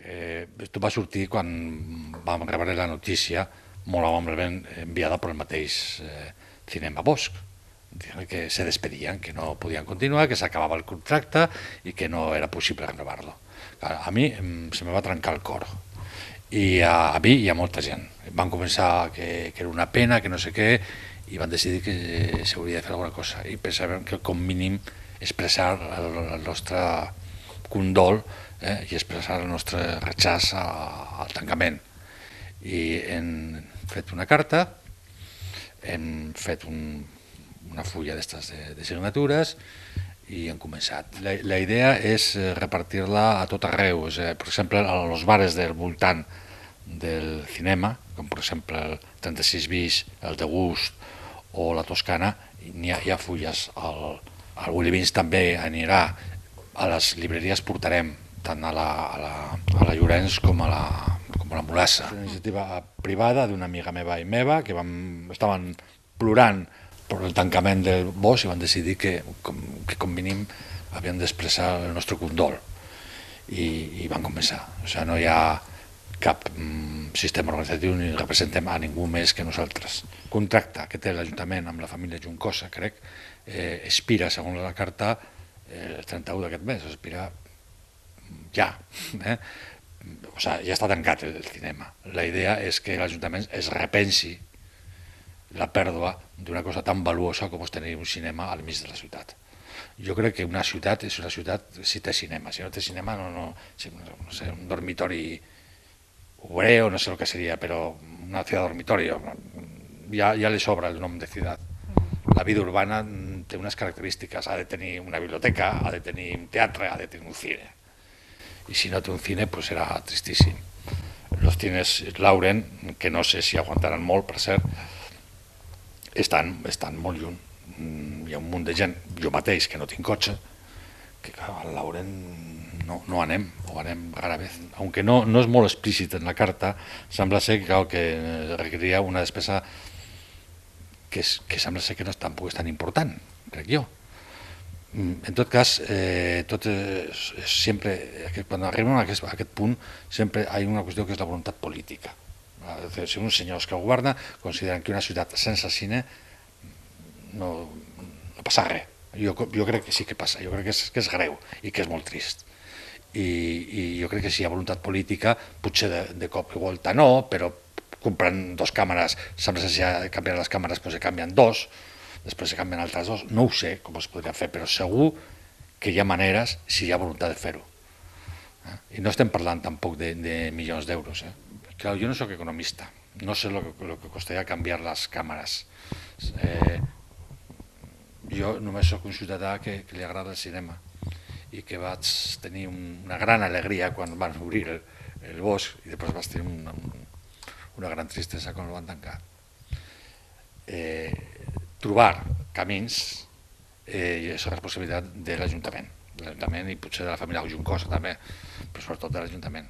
Tot va sortir quan vam rebre la notícia, molt amablement enviada per el mateix Cinema Bosch, que se despedien, que no podien continuar, que s'acabava el contracte i que no era possible renovar-lo. A mi se me va trencar el cor, i a mi i a molta gent. Van començar que era una pena, que no sé què, i van decidir que s'hauria de fer alguna cosa, i pensàvem que com mínim expressar el nostre condol i expressar el nostre rechaç al tancament. I hem fet una carta, hem fet una fulla d'estes de signatures i hem començat. La idea és repartir-la a tot arreu, per exemple, als bares del voltant del cinema, com per exemple el 36 bis, el de Gust o la Toscana, hi ha fulles. Al Willy Beans també anirà, a les llibreries portarem tant a la Llorenç com a la Mulassa. Una iniciativa privada d'una amiga meva i meva que estaven plorant per el tancament del Bosch i van decidir que com mínim havien d'expressar el nostre condol i van començar. O sigui, no hi ha cap sistema organitzatiu ni representem a ningú més que nosaltres. El contracte que té l'Ajuntament amb la família Juncosa, crec, expira, segons la carta, el 31 d'aquest mes, expira ja. O sigui, ja està tancat el cinema. La idea és que l'Ajuntament es repensi la pèrdua d'una cosa tan valuosa com és tenir un cinema al mig de la ciutat. Jo crec que una ciutat és una ciutat si té cinema. Si no té cinema, no sé, un dormitori obrer o no sé el que seria, però una ciutat dormitori ja li sobra el nom de ciutat. La vida urbana té unes característiques, ha de tenir una biblioteca, ha de tenir un teatre, ha de tenir un cine. I si no té un cine, pues serà tristíssim. Els cines Lauren, que no sé si aguantaran molt, per cert, estan molt lluny. Hi ha un munt de gent, jo mateix, que no tinc cotxe, que al Lauren no anem, o anem rara vez. Aunque no és molt explícit en la carta, sembla ser que requeriria una despesa que sembla ser que no tampoc és tan important, crec jo. En tot cas, sempre, quan arribem a aquest punt, sempre hi ha una qüestió que és la voluntat política. Si uns senyors que governen consideren que una ciutat sense cine no passa res. Jo crec que sí que passa, jo crec que és greu i que és molt trist. I jo crec que si hi ha voluntat política, potser de cop i volta no, però comprant dos càmeres, sembla que si ha de canviar les càmeres se canvien dos, després se canvien altres dos, no ho sé com es podria fer, però segur que hi ha maneres si hi ha voluntat de fer-ho. I no estem parlant tampoc de milions d'euros. Clar, jo no soc economista, no sé lo que costaria canviar les càmeres. Jo només soc un ciutadà que li agrada el cinema i que vaig tenir una gran alegria quan van obrir el Bosch i després vaig tenir una gran tristesa quan el van tancar. Trobar camins és responsabilitat de l'Ajuntament i potser de la família Juncosa també, però sobretot de l'Ajuntament.